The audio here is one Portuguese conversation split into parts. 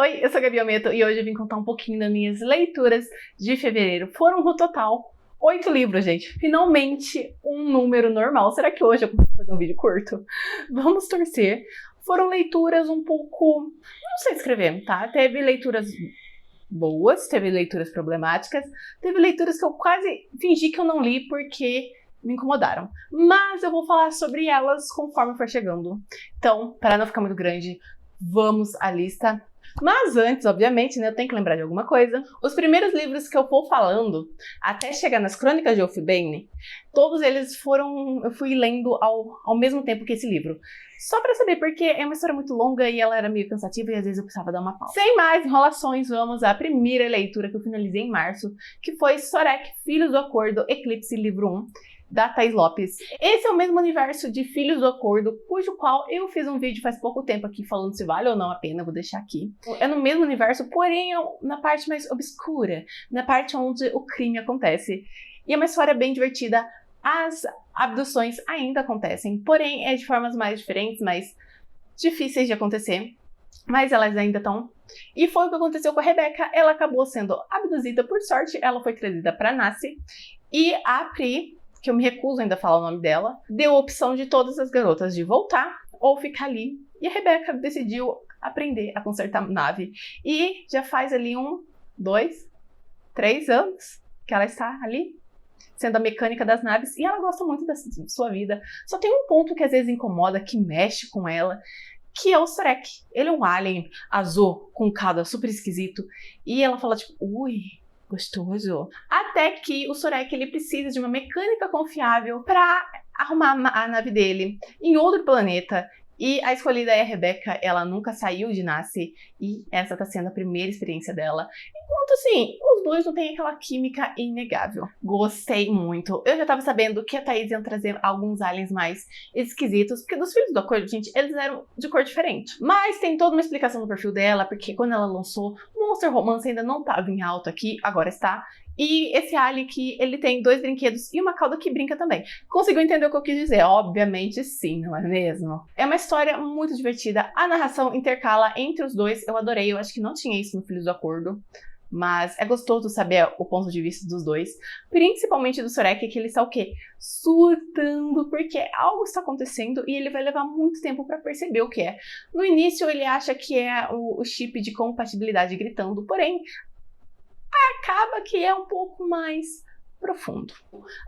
Oi, eu sou a Gabi Almeto e hoje eu vim contar um pouquinho das minhas leituras de fevereiro. Foram no total 8 livros, gente. Finalmente um número normal. Será que hoje eu consigo fazer um vídeo curto? Vamos torcer. Foram leituras um pouco... não sei escrever, tá? Teve leituras boas, teve leituras problemáticas, teve leituras que eu quase fingi que eu não li porque me incomodaram. Mas eu vou falar sobre elas conforme for chegando. Então, para não ficar muito grande, vamos à lista. Mas antes, obviamente, né, eu tenho que lembrar de alguma coisa. Os primeiros livros que eu vou falando, até chegar nas Crônicas de Wolfbane, todos eles eu fui lendo ao mesmo tempo que esse livro. Só pra saber, porque é uma história muito longa e ela era meio cansativa e às vezes eu precisava dar uma pausa. Sem mais enrolações, vamos à primeira leitura que eu finalizei em março, que foi Sorek, Filhos do Acordo, Eclipse, livro 1. Da Thaís Lopes. Esse é o mesmo universo de Filhos do Acordo, cujo qual eu fiz um vídeo faz pouco tempo aqui falando se vale ou não a pena, vou deixar aqui. É no mesmo universo, porém na parte mais obscura, na parte onde o crime acontece. E é uma história bem divertida. As abduções ainda acontecem, porém é de formas mais diferentes, mais difíceis de acontecer. Mas elas ainda estão. E foi o que aconteceu com a Rebecca. Ela acabou sendo abduzida, por sorte, ela foi trazida para Nasce. E a Pri, que eu me recuso ainda a falar o nome dela, deu a opção de todas as garotas de voltar ou ficar ali. E a Rebecca decidiu aprender a consertar nave. E já faz ali 1, 2, 3 anos que ela está ali, sendo a mecânica das naves, e ela gosta muito da sua vida. Só tem um ponto que às vezes incomoda, que mexe com ela, que é o Sorek. Ele é um alien azul com cada super esquisito. E ela fala tipo, ui, gostoso. Até que o Sorek ele precisa de uma mecânica confiável para arrumar a nave dele em outro planeta. E a escolhida é a Rebecca, ela nunca saiu de Nasce e essa tá sendo a primeira experiência dela. Enquanto assim, os dois não têm aquela química inegável. Gostei muito. Eu já tava sabendo que a Thaís ia trazer alguns aliens mais esquisitos, porque dos Filhos do Acordo, gente, eles eram de cor diferente. Mas tem toda uma explicação no perfil dela, porque quando ela lançou, Monster Romance ainda não tava em alta aqui, agora está. E esse alien aqui, ele tem 2 brinquedos e uma cauda que brinca também. Conseguiu entender o que eu quis dizer? Obviamente sim, não é mesmo? É uma história muito divertida. A narração intercala entre os dois. Eu adorei. Eu acho que não tinha isso no Filhos do Acordo. Mas é gostoso saber o ponto de vista dos dois. Principalmente do Sorek, que ele está o quê? Surtando, porque algo está acontecendo e ele vai levar muito tempo para perceber o que é. No início ele acha que é o chip de compatibilidade gritando, porém acaba que é um pouco mais profundo.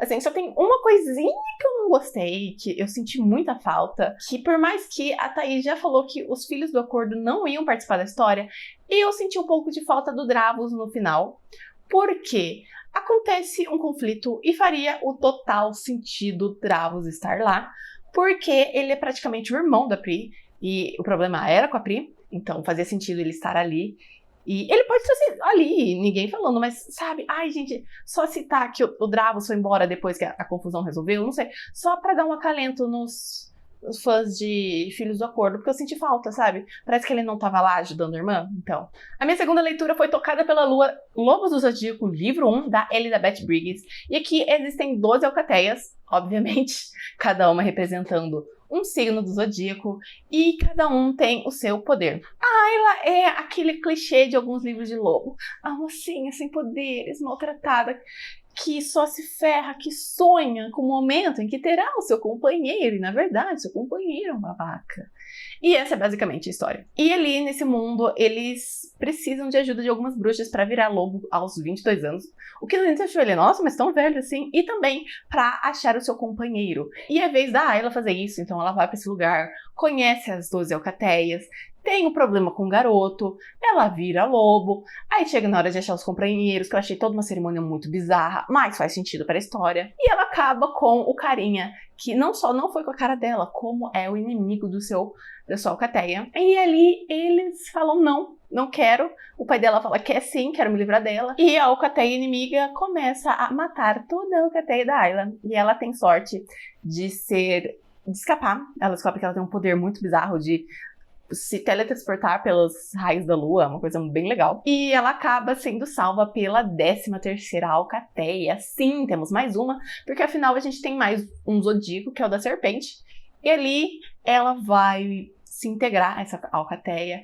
Assim, só tem uma coisinha que eu não gostei, que eu senti muita falta, que por mais que a Thaís já falou que os Filhos do Acordo não iam participar da história, eu senti um pouco de falta do Dravos no final, porque acontece um conflito e faria o total sentido Dravos estar lá, porque ele é praticamente o irmão da Pri, e o problema era com a Pri, então fazia sentido ele estar ali. E ele pode estar ali, ninguém falando, mas sabe, ai gente, só citar que o Dravos foi embora depois que a confusão resolveu, não sei, só pra dar um acalento nos fãs de Filhos do Acordo, porque eu senti falta, sabe? Parece que ele não tava lá ajudando a irmã, então. A minha segunda leitura foi Tocada pela Lua, Lobos do Zodíaco, livro 1, da Elizabeth Briggs, e aqui existem 12 alcateias, obviamente, cada uma representando um signo do zodíaco, e cada um tem o seu poder. A Ayla é aquele clichê de alguns livros de lobo. A mocinha sem poderes, maltratada, que só se ferra, que sonha com o momento em que terá o seu companheiro, e na verdade, seu companheiro é um babaca. E essa é basicamente a história. E ali, nesse mundo, eles precisam de ajuda de algumas bruxas para virar lobo aos 22 anos. O que no início achou ele, nossa, mas tão velho assim. E também para achar o seu companheiro. E é vez da Ayla fazer isso, então ela vai para esse lugar, conhece as 12 alcateias, tem um problema com o garoto, ela vira lobo, aí chega na hora de achar os companheiros, que eu achei toda uma cerimônia muito bizarra, mas faz sentido para a história. E ela acaba com o carinha, que não só não foi com a cara dela, como é o inimigo da sua alcateia. E ali eles falam não quero. O pai dela fala quer sim, quero me livrar dela. E a alcateia inimiga começa a matar toda a alcateia da Ayla. E ela tem sorte de escapar. Ela descobre que ela tem um poder muito bizarro de se teletransportar pelos raios da lua, uma coisa bem legal. E ela acaba sendo salva pela 13ª alcateia. Sim, temos mais uma, porque afinal a gente tem mais um zodíaco, que é o da serpente. E ali ela vai se integrar a essa alcateia,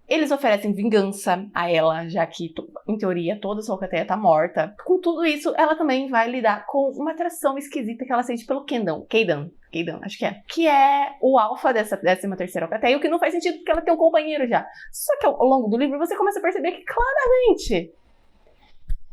Eles oferecem vingança a ela, já que, em teoria, toda sua alcateia tá morta. Com tudo isso, ela também vai lidar com uma atração esquisita que ela sente pelo Kaidan, acho que é. Que é o alfa dessa 13ª alcateia, o que não faz sentido porque ela tem um companheiro já. Só que ao longo do livro você começa a perceber que claramente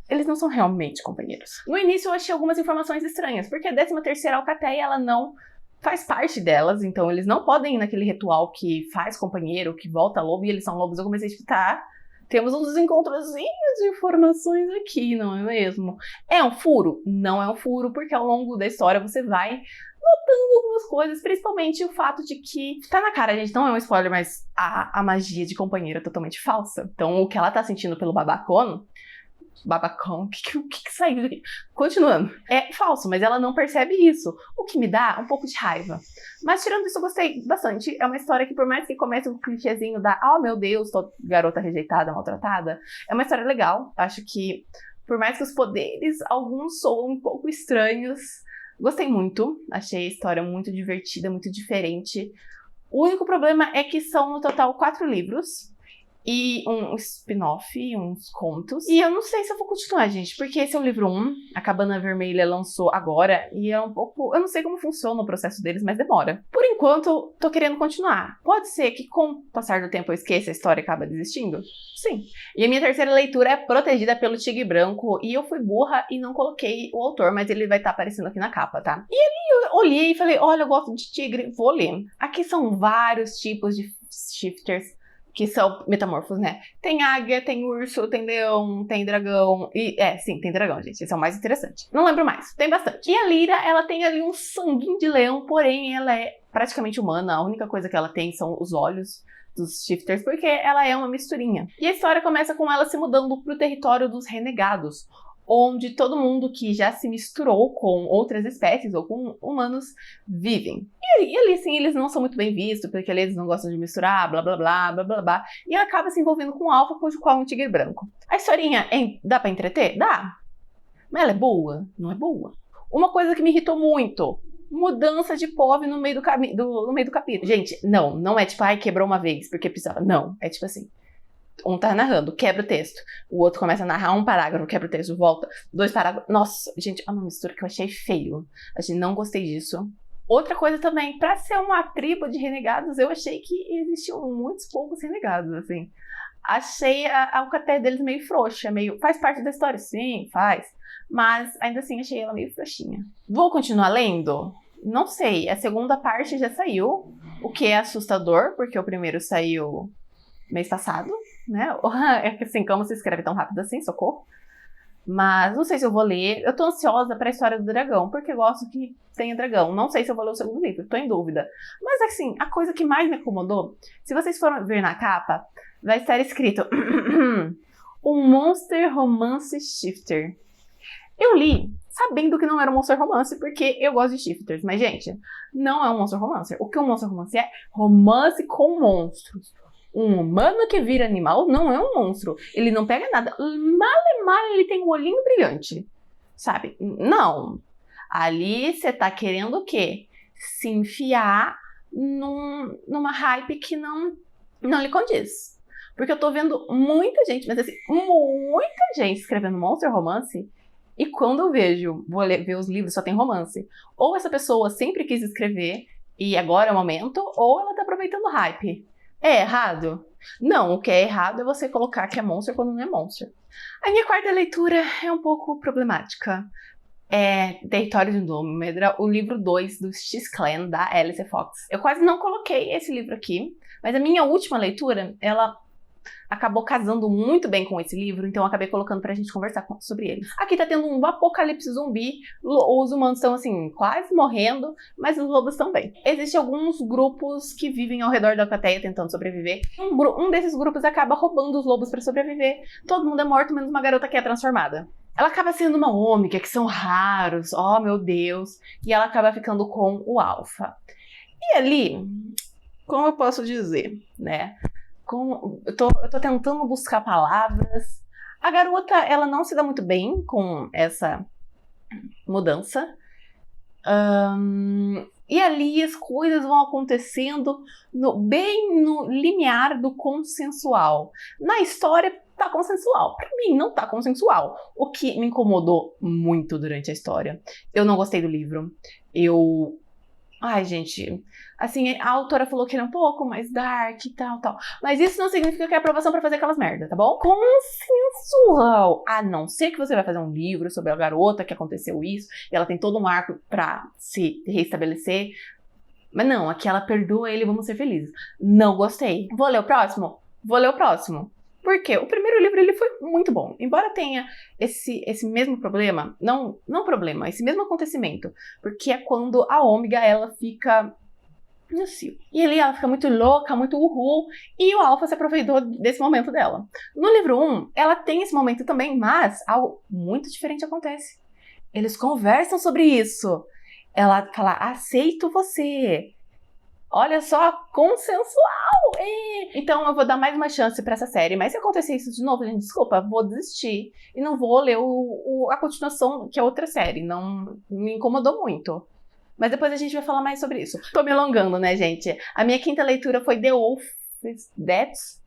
eles não são realmente companheiros. No início eu achei algumas informações estranhas, porque a 13ª alcateia, ela não faz parte delas, então eles não podem ir naquele ritual que faz companheiro, que volta lobo, e eles são lobos. Eu comecei a escutar, temos uns encontrozinhos de informações aqui, não é mesmo? É um furo? Não é um furo, porque ao longo da história você vai notando algumas coisas, principalmente o fato de que, tá na cara, gente, não é um spoiler, mas a magia de companheiro é totalmente falsa. Então o que ela tá sentindo pelo babacão, o que saiu daqui? Continuando. É falso, mas ela não percebe isso. O que me dá um pouco de raiva. Mas tirando isso, eu gostei bastante. É uma história que, por mais que comece um clichêzinho da oh meu Deus, tô garota rejeitada, maltratada, é uma história legal. Acho que, por mais que os poderes, alguns soam um pouco estranhos, gostei muito. Achei a história muito divertida, muito diferente. O único problema é que são, no total, 4 livros. E um spin-off, uns contos. E eu não sei se eu vou continuar, gente, porque esse é o livro 1, a Cabana Vermelha lançou agora, e é um pouco... Eu não sei como funciona o processo deles, mas demora. Por enquanto, tô querendo continuar. Pode ser que com o passar do tempo eu esqueça a história e acabe desistindo? Sim. E a minha terceira leitura é Protegida pelo Tigre Branco, e eu fui burra e não coloquei o autor, mas ele vai estar aparecendo aqui na capa, tá? E ali eu olhei e falei, olha, eu gosto de tigre, vou ler. Aqui são vários tipos de shifters, que são metamorfos, né? Tem águia, tem urso, tem leão, tem dragão. E, sim, tem dragão, gente. Esse é o mais interessante. Não lembro mais. Tem bastante. E a Lyra, ela tem ali um sanguinho de leão, porém ela é praticamente humana. A única coisa que ela tem são os olhos dos shifters, porque ela é uma misturinha. E a história começa com ela se mudando pro território dos renegados, onde todo mundo que já se misturou com outras espécies ou com humanos vivem. E ali, sim, eles não são muito bem vistos, porque ali eles não gostam de misturar, blá, blá, blá, blá, blá, blá. E ela acaba se envolvendo com um alfa, cujo qual é um tigre branco. A historinha dá pra entreter? Dá. Mas ela é boa? Não é boa. Uma coisa que me irritou muito, mudança de POV no meio do capítulo. Gente, não é tipo, ai, quebrou uma vez, porque precisava. Não, é tipo assim, um tá narrando, quebra o texto. O outro começa a narrar um parágrafo, quebra o texto, volta. 2 parágrafos. Nossa, gente, é uma mistura que eu achei feio. Assim, não gostei disso. Outra coisa também, pra ser uma tribo de renegados, eu achei que existiam muitos poucos renegados, assim. Achei a alcateia deles meio frouxa, meio... Faz parte da história? Sim, faz. Mas, ainda assim, achei ela meio frouxinha. Vou continuar lendo? Não sei. A segunda parte já saiu, o que é assustador, porque o primeiro saiu mês passado, né? É que assim, como se escreve tão rápido assim, socorro. Mas não sei se eu vou ler. Eu tô ansiosa pra história do dragão, porque gosto que tenha dragão. Não sei se eu vou ler o segundo livro, tô em dúvida. Mas assim, a coisa que mais me incomodou, se vocês forem ver na capa, vai estar escrito um Monster Romance Shifter. Eu li sabendo que não era um Monster Romance, porque eu gosto de shifters. Mas, gente, não é um Monster Romance. O que um Monster Romance é? Romance com monstros. Um humano que vira animal não é um monstro. Ele não pega nada. Mal ele tem um olhinho brilhante. Sabe? Não. Ali você tá querendo o quê? Se enfiar numa hype que não lhe condiz. Porque eu tô vendo muita gente, mas assim, muita gente escrevendo Monster Romance. E quando eu vejo, vou ver os livros, só tem romance. Ou essa pessoa sempre quis escrever e agora é o momento, ou ela tá aproveitando o hype. É errado? Não, o que é errado é você colocar que é monster quando não é monster. A minha quarta leitura é um pouco problemática. É Território de Andômeda, o livro 2 do X-Clan, da Alice Fox. Eu quase não coloquei esse livro aqui, mas a minha última leitura, ela acabou casando muito bem com esse livro, então eu acabei colocando pra gente conversar sobre ele. Aqui tá tendo um apocalipse zumbi, os humanos estão assim, quase morrendo, mas os lobos também. Existem alguns grupos que vivem ao redor da alcateia tentando sobreviver. Um desses grupos acaba roubando os lobos pra sobreviver. Todo mundo é morto, menos uma garota que é transformada. Ela acaba sendo uma ômega, que são raros, oh meu Deus, e ela acaba ficando com o alfa. E ali, como eu posso dizer, né? Eu tô tentando buscar palavras. A garota, ela não se dá muito bem com essa mudança. E ali as coisas vão acontecendo bem no limiar do consensual. Na história tá consensual, pra mim não tá consensual. O que me incomodou muito durante a história. Eu não gostei do livro. Ai, gente, assim, a autora falou que ele é um pouco mais dark e tal. Mas isso não significa que é aprovação pra fazer aquelas merdas, tá bom? Consensual. A não ser que você vai fazer um livro sobre a garota que aconteceu isso, e ela tem todo um arco pra se restabelecer. Mas não, aqui ela perdoa ele, vamos ser felizes. Não gostei. Vou ler o próximo? Vou ler o próximo. Por quê? O primeiro livro ele foi muito bom. Embora tenha esse mesmo problema, não problema, esse mesmo acontecimento. Porque é quando a Ômega, ela fica no cio. E ali ela fica muito louca, muito uhul, e o Alpha se aproveitou desse momento dela. No livro 1, ela tem esse momento também, mas algo muito diferente acontece. Eles conversam sobre isso. Ela fala, aceito você. Olha só, consensual! Então eu vou dar mais uma chance pra essa série. Mas se acontecer isso de novo, gente, desculpa, vou desistir. E não vou ler a continuação, que é outra série. Não me incomodou muito. Mas depois a gente vai falar mais sobre isso. Tô me alongando, né, gente? A minha quinta leitura foi The Wolf's Death,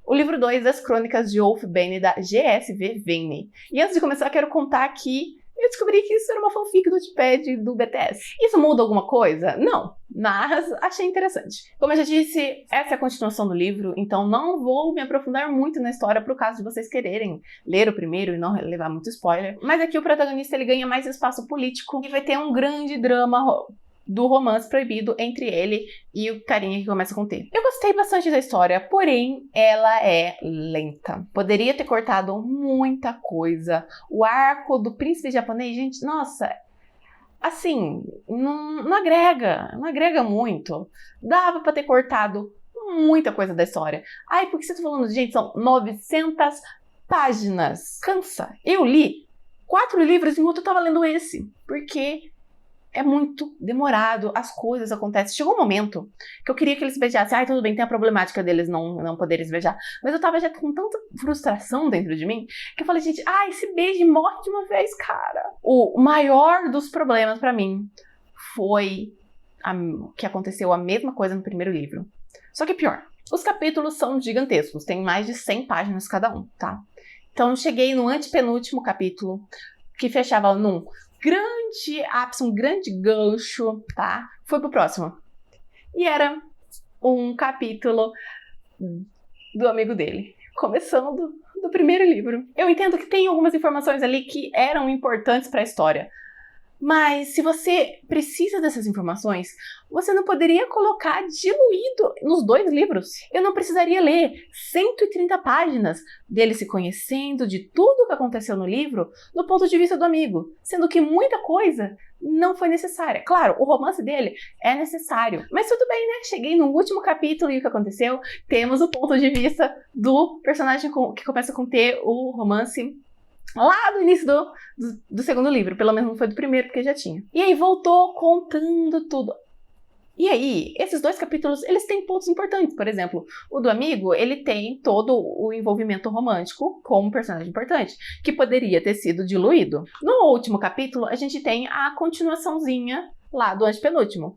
o livro 2 das Crônicas de Wolf Bane, da GSV Vane. E antes de começar, eu quero contar que eu descobri que isso era uma fanfic do Wattpad do BTS. Isso muda alguma coisa? Não, mas achei interessante. Como eu já disse, essa é a continuação do livro, então não vou me aprofundar muito na história pro caso de vocês quererem ler o primeiro e não levar muito spoiler. Mas aqui o protagonista ele ganha mais espaço político e vai ter um grande drama do romance proibido entre ele e o carinha que começa com T. Eu gostei bastante da história, porém ela é lenta. Poderia ter cortado muita coisa. O arco do príncipe japonês, gente, nossa, assim, não agrega muito. Dava pra ter cortado muita coisa da história. Ai, por que você tá falando, gente, são 900 páginas. Cansa. Eu li 4 livros enquanto eu tava lendo esse, porque é muito demorado, as coisas acontecem. Chegou um momento que eu queria que eles se beijassem. Ai, tudo bem, tem a problemática deles não poderem se beijar. Mas eu tava já com tanta frustração dentro de mim, que eu falei, gente, ai, se beije e morre de uma vez, cara. O maior dos problemas pra mim foi que aconteceu a mesma coisa no primeiro livro. Só que pior. Os capítulos são gigantescos, tem mais de 100 páginas cada um, tá? Então eu cheguei no antepenúltimo capítulo, que fechava num grande ápice, um grande gancho, tá? Foi pro próximo. E era um capítulo do amigo dele, começando do primeiro livro. Eu entendo que tem algumas informações ali que eram importantes para a história, mas se você precisa dessas informações, você não poderia colocar diluído nos 2 livros. Eu não precisaria ler 130 páginas dele se conhecendo, de tudo o que aconteceu no livro, do ponto de vista do amigo, sendo que muita coisa não foi necessária. Claro, o romance dele é necessário, mas tudo bem, né? Cheguei no último capítulo e o que aconteceu? Temos o ponto de vista do personagem que começa com T, o romance lá do início do segundo livro, pelo menos não foi do primeiro, porque já tinha. E aí voltou contando tudo. E aí, esses 2 capítulos, eles têm pontos importantes. Por exemplo, o do amigo, ele tem todo o envolvimento romântico com um personagem importante, que poderia ter sido diluído. No último capítulo, a gente tem a continuaçãozinha lá do antepenúltimo.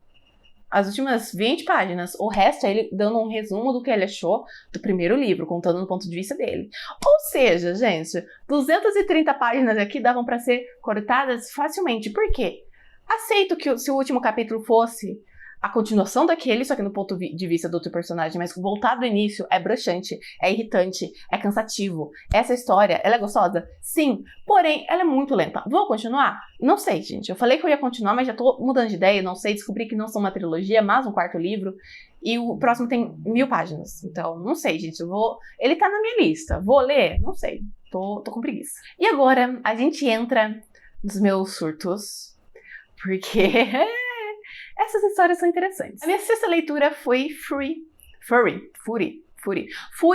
As últimas 20 páginas. O resto é ele dando um resumo do que ele achou do primeiro livro, contando no ponto de vista dele. Ou seja, gente, 230 páginas aqui davam para ser cortadas facilmente. Por quê? Aceito que se o último capítulo fosse a continuação daquele, só que no ponto de vista do outro personagem, mas voltado do início, é broxante, é irritante, é cansativo. Essa história, ela é gostosa? Sim, porém, ela é muito lenta. Vou continuar? Não sei, gente. Eu falei que eu ia continuar, mas já tô mudando de ideia, não sei, descobri que não são uma trilogia, mas um 4º livro, e o próximo tem 1000 páginas. Então, não sei, gente, ele tá na minha lista. Vou ler? Não sei. Tô com preguiça. E agora, a gente entra nos meus surtos, porque essas histórias são interessantes. A minha 6ª leitura foi Fury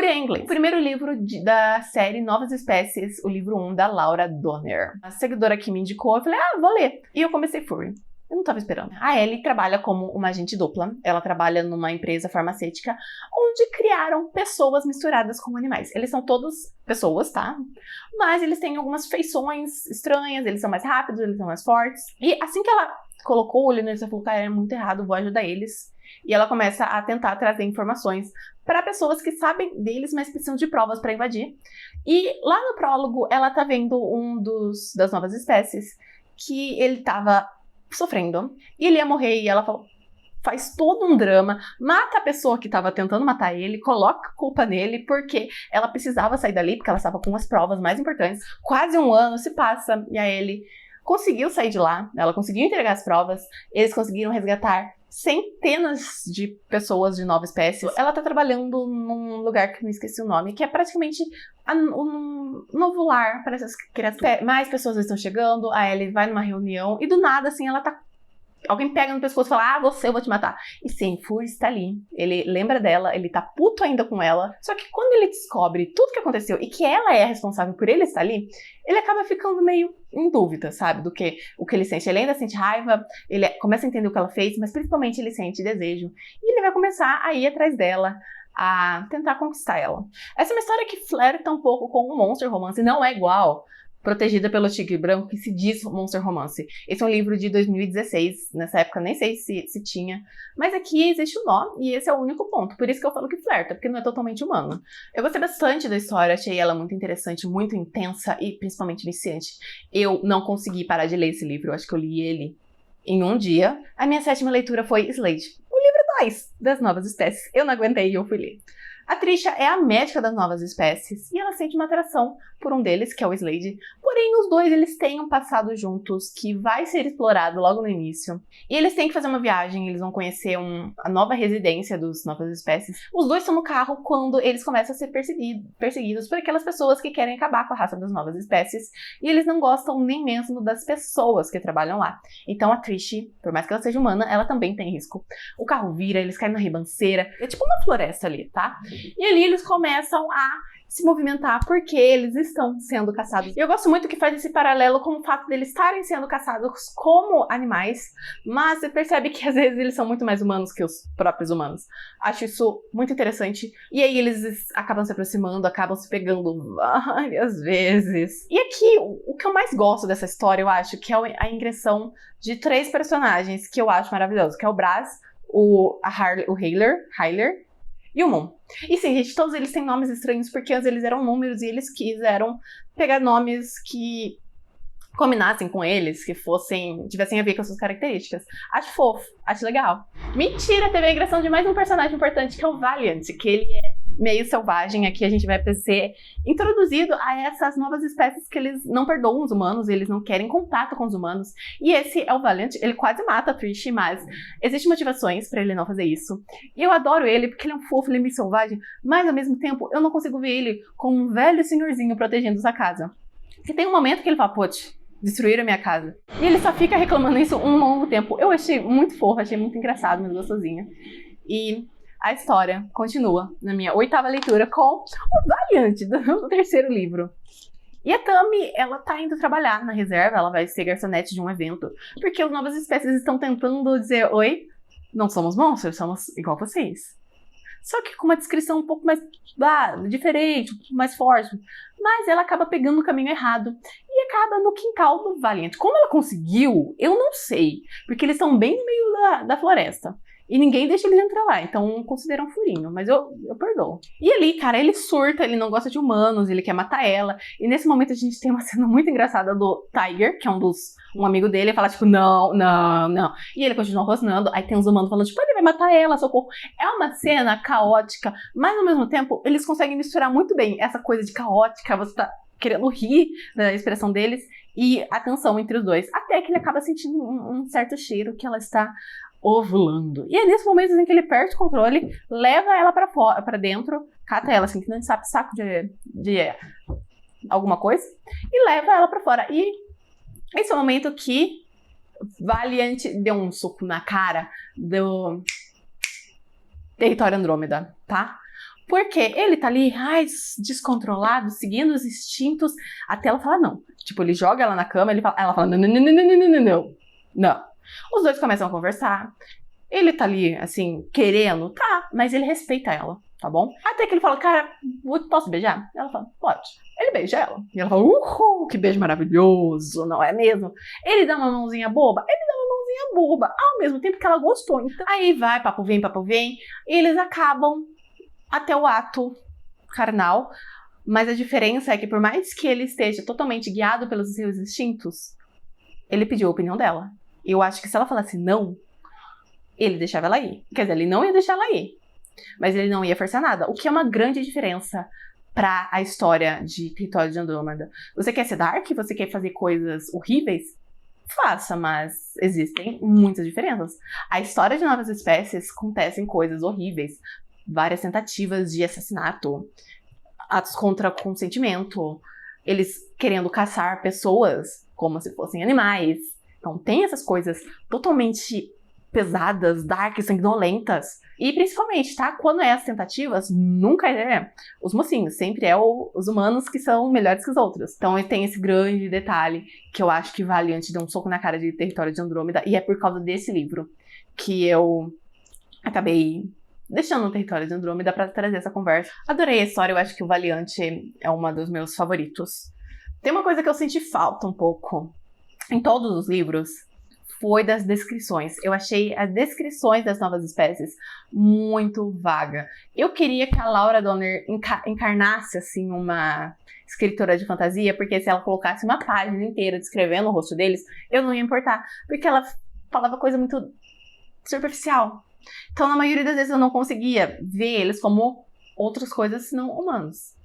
em inglês. O primeiro livro da série Novas Espécies, o livro 1 da Laura Donner. A seguidora que me indicou, eu falei, vou ler. E eu comecei Fury. Eu não tava esperando. A Ellie trabalha como uma agente dupla. Ela trabalha numa empresa farmacêutica onde criaram pessoas misturadas com animais. Eles são todos pessoas, tá? Mas eles têm algumas feições estranhas, eles são mais rápidos, eles são mais fortes. E assim que ela colocou o olho neles e falou, cara, é muito errado, vou ajudar eles. E ela começa a tentar trazer informações para pessoas que sabem deles, mas precisam de provas para invadir. E lá no prólogo, ela tá vendo das novas espécies que ele tava sofrendo. E ele ia morrer e ela falou, faz todo um drama, mata a pessoa que estava tentando matar ele, coloca a culpa nele, porque ela precisava sair dali, porque ela estava com as provas mais importantes. Quase um ano se passa, e aí ele conseguiu sair de lá, ela conseguiu entregar as provas, eles conseguiram resgatar centenas de pessoas de nova espécie. Ela tá trabalhando num lugar que eu não esqueci o nome, que é praticamente um novo lar para essas criaturas. Mais pessoas estão chegando, a Ellie vai numa reunião, e do nada, assim, ela tá... Alguém pega no pescoço e fala, eu vou te matar. E sim, Furry está ali. Ele lembra dela, ele tá puto ainda com ela. Só que quando ele descobre tudo que aconteceu e que ela é a responsável por ele estar ali, ele acaba ficando meio em dúvida, sabe? Do que o que ele sente. Ele ainda sente raiva, ele começa a entender o que ela fez, mas principalmente ele sente desejo. E ele vai começar a ir atrás dela, a tentar conquistar ela. Essa é uma história que flerta um pouco com um monster romance, não é igual Protegida pelo Tigre Branco, que se diz Monster Romance. Esse é um livro de 2016, nessa época nem sei se tinha, mas aqui existe o nó, e esse é o único ponto, por isso que eu falo que flerta, porque não é totalmente humano. Eu gostei bastante da história, achei ela muito interessante, muito intensa e principalmente viciante. Eu não consegui parar de ler esse livro, eu acho que eu li ele em um dia. A minha 7ª leitura foi Slade, o livro 2 das novas espécies. Eu não aguentei e eu fui ler. A Trisha é a médica das novas espécies e ela sente uma atração por um deles, que é o Slade. Porém, os dois eles têm um passado juntos que vai ser explorado logo no início. E eles têm que fazer uma viagem, eles vão conhecer a nova residência dos novas espécies. Os dois estão no carro quando eles começam a ser perseguidos por aquelas pessoas que querem acabar com a raça das novas espécies. E eles não gostam nem mesmo das pessoas que trabalham lá. Então a Trisha, por mais que ela seja humana, ela também tem risco. O carro vira, eles caem na ribanceira. É tipo uma floresta ali, tá? E ali eles começam a se movimentar porque eles estão sendo caçados. E eu gosto muito que faz esse paralelo com o fato deles estarem sendo caçados como animais, mas você percebe que às vezes eles são muito mais humanos que os próprios humanos. Acho isso muito interessante. E aí eles acabam se aproximando, acabam se pegando várias vezes. E aqui, o que eu mais gosto dessa história, eu acho, que é a ingressão de 3 personagens que eu acho maravilhoso, que é o Braz, o Hyler e o Moon. E sim, gente, todos eles têm nomes estranhos porque antes eles eram números e eles quiseram pegar nomes que combinassem com eles, que tivessem a ver com as suas características. Acho fofo, acho legal. Mentira, teve a ingressão de mais um personagem importante, que é o Valiant, que ele é meio selvagem. Aqui a gente vai ser introduzido a essas novas espécies que eles não perdoam os humanos, eles não querem contato com os humanos. E esse é o Valiant, ele quase mata a Trish, mas existem motivações pra ele não fazer isso. E eu adoro ele, porque ele é um fofo, ele é meio selvagem, mas ao mesmo tempo eu não consigo ver ele como um velho senhorzinho protegendo sua casa. E tem um momento que ele fala, putz, destruíram a minha casa. E ele só fica reclamando isso um longo tempo. Eu achei muito fofo, achei muito engraçado, muito gostosinho. E a história continua na minha 8ª leitura com o Valiant do 3º livro. E a Tami, ela tá indo trabalhar na reserva, ela vai ser garçonete de um evento, porque as novas espécies estão tentando dizer, oi, não somos monstros, somos igual vocês. Só que com uma descrição um pouco mais diferente, um pouco mais forte. Mas ela acaba pegando o caminho errado e acaba no quintal do Valiant. Como ela conseguiu, eu não sei, porque eles estão bem no meio da floresta. E ninguém deixa eles entrar lá, então considera um furinho, mas eu perdoo. E ali, cara, ele surta, ele não gosta de humanos, ele quer matar ela. E nesse momento a gente tem uma cena muito engraçada do Tiger, que é um amigo dele, e fala tipo, não, não, não. E ele continua rosnando, aí tem uns humanos falando tipo, ele vai matar ela, socorro. É uma cena caótica, mas ao mesmo tempo eles conseguem misturar muito bem essa coisa de caótica, você tá querendo rir da expressão deles, e a tensão entre os dois. Até que ele acaba sentindo um certo cheiro que ela está ovulando. E é nesse momento em que ele perde o controle, leva ela pra dentro, cata ela assim, que não sabe, saco de alguma coisa, e leva ela pra fora. E esse é o momento que Valiant deu um soco na cara do Território Andrômeda, tá? Porque ele tá ali, descontrolado, seguindo os instintos, até ela falar não. Tipo, ele joga ela na cama, ela fala, não, não, não, não, não, não, não, não. Os dois começam a conversar. Ele tá ali, assim, querendo, tá, mas ele respeita ela, tá bom? Até que ele fala, cara, posso beijar? Ela fala, pode. Ele beija ela. E ela fala, que beijo maravilhoso, não é mesmo? Ele dá uma mãozinha boba? Ele dá uma mãozinha irmãzinha boba, ao mesmo tempo que ela gostou. Então, aí vai, papo vem, e eles acabam até o ato carnal, mas a diferença é que por mais que ele esteja totalmente guiado pelos seus instintos, ele pediu a opinião dela. Eu acho que se ela falasse não, ele deixava ela ir. Quer dizer, ele não ia deixar ela ir, mas ele não ia forçar nada, o que é uma grande diferença para a história de Território de Andrômeda. Você quer ser dark? Você quer fazer coisas horríveis? Faça, mas existem muitas diferenças. A história de Novas Espécies acontecem coisas horríveis, várias tentativas de assassinato, atos contra consentimento, eles querendo caçar pessoas como se fossem animais. Então tem essas coisas totalmente pesadas, dark, sanguinolentas. E principalmente, tá? Quando é as tentativas, nunca é os mocinhos, sempre é os humanos que são melhores que os outros. Então tem esse grande detalhe que eu acho que Valiant deu um soco na cara de Território de Andrômeda, e é por causa desse livro que eu acabei deixando o Território de Andrômeda pra trazer essa conversa. Adorei a história, eu acho que o Valiant é uma dos meus favoritos. Tem uma coisa que eu senti falta um pouco em todos os livros, foi das descrições. Eu achei as descrições das novas espécies muito vaga. Eu queria que a Laura Donner encarnasse, assim, uma escritora de fantasia, porque se ela colocasse uma página inteira descrevendo o rosto deles, eu não ia importar, porque ela falava coisa muito superficial. Então, na maioria das vezes, eu não conseguia ver eles como outras coisas senão humanos,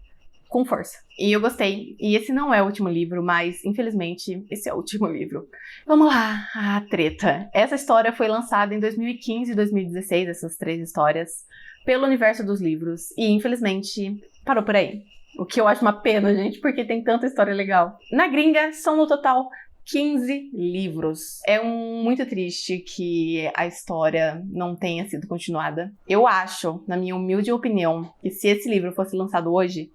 com força. E eu gostei. E esse não é o último livro, mas, infelizmente, esse é o último livro. Vamos lá, a treta. Essa história foi lançada em 2015 e 2016, essas 3 histórias, pelo Universo dos Livros. E, infelizmente, parou por aí. O que eu acho uma pena, gente, porque tem tanta história legal. Na gringa, são no total 15 livros. É muito triste que a história não tenha sido continuada. Eu acho, na minha humilde opinião, que se esse livro fosse lançado hoje,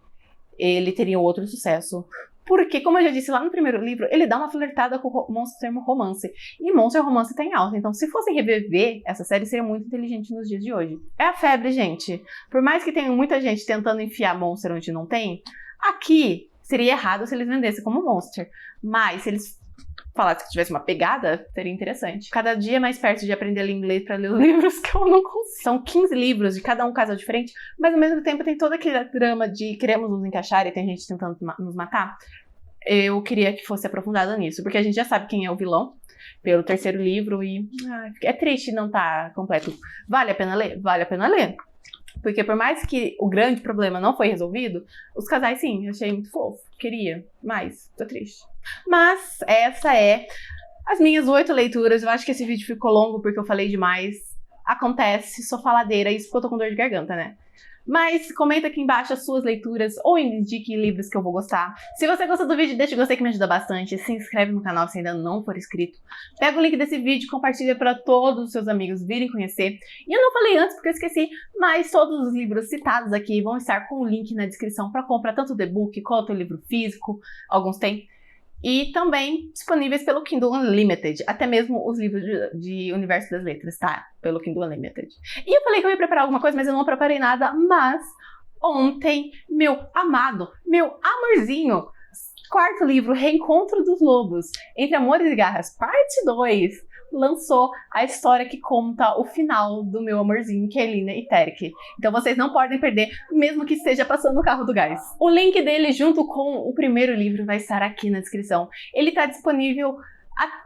ele teria outro sucesso. Porque, como eu já disse lá no primeiro livro, ele dá uma flertada com o Monster Romance. E Monster Romance tá em alta. Então, se fossem reviver essa série, seria muito inteligente nos dias de hoje. É a febre, gente. Por mais que tenha muita gente tentando enfiar Monster onde não tem, aqui seria errado se eles vendessem como Monster. Mas, se eles falasse que tivesse uma pegada, seria interessante. Cada dia mais perto de aprender a ler inglês pra ler os livros que eu não consigo. São 15 livros, de cada um casal diferente, mas ao mesmo tempo tem todo aquele drama de queremos nos encaixar e tem gente tentando nos matar. Eu queria que fosse aprofundado nisso, porque a gente já sabe quem é o vilão pelo 3º livro e é triste não estar completo. Vale a pena ler? Vale a pena ler. Porque por mais que o grande problema não foi resolvido, os casais sim, eu achei muito fofo. Queria, mas tô triste. Mas essa é as minhas 8 leituras. Eu acho que esse vídeo ficou longo porque eu falei demais. Acontece, sou faladeira, isso porque eu tô com dor de garganta, né? Mas comenta aqui embaixo as suas leituras ou indique livros que eu vou gostar. Se você gostou do vídeo, deixa o gostei que me ajuda bastante. Se inscreve no canal se ainda não for inscrito. Pega o link desse vídeo e compartilha para todos os seus amigos virem conhecer. E eu não falei antes porque eu esqueci, mas todos os livros citados aqui vão estar com o link na descrição para comprar tanto o e-book quanto o livro físico. Alguns tem. E também disponíveis pelo Kindle Unlimited, até mesmo os livros de Universo das Letras, tá? Pelo Kindle Unlimited. E eu falei que eu ia preparar alguma coisa, mas eu não preparei nada, mas ontem, meu amado, meu amorzinho, 4º livro, Reencontro dos Lobos, Entre Amores e Garras, parte 2, lançou a história que conta o final do meu amorzinho, que é Lina e Terek. Então vocês não podem perder, mesmo que esteja passando no carro do gás. O link dele junto com o primeiro livro vai estar aqui na descrição. Ele está disponível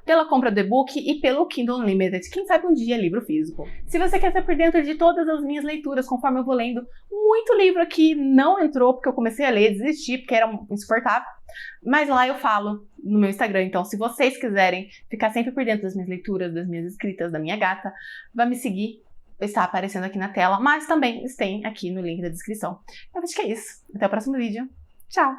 pela compra do e-book e pelo Kindle Unlimited, quem sabe um dia livro físico. Se você quer estar por dentro de todas as minhas leituras, conforme eu vou lendo, muito livro aqui não entrou porque eu comecei a ler, desisti porque era insuportável, mas lá eu falo no meu Instagram, então se vocês quiserem ficar sempre por dentro das minhas leituras, das minhas escritas, da minha gata, vai me seguir, está aparecendo aqui na tela, mas também tem aqui no link da descrição. Eu acho que é isso. Até o próximo vídeo. Tchau!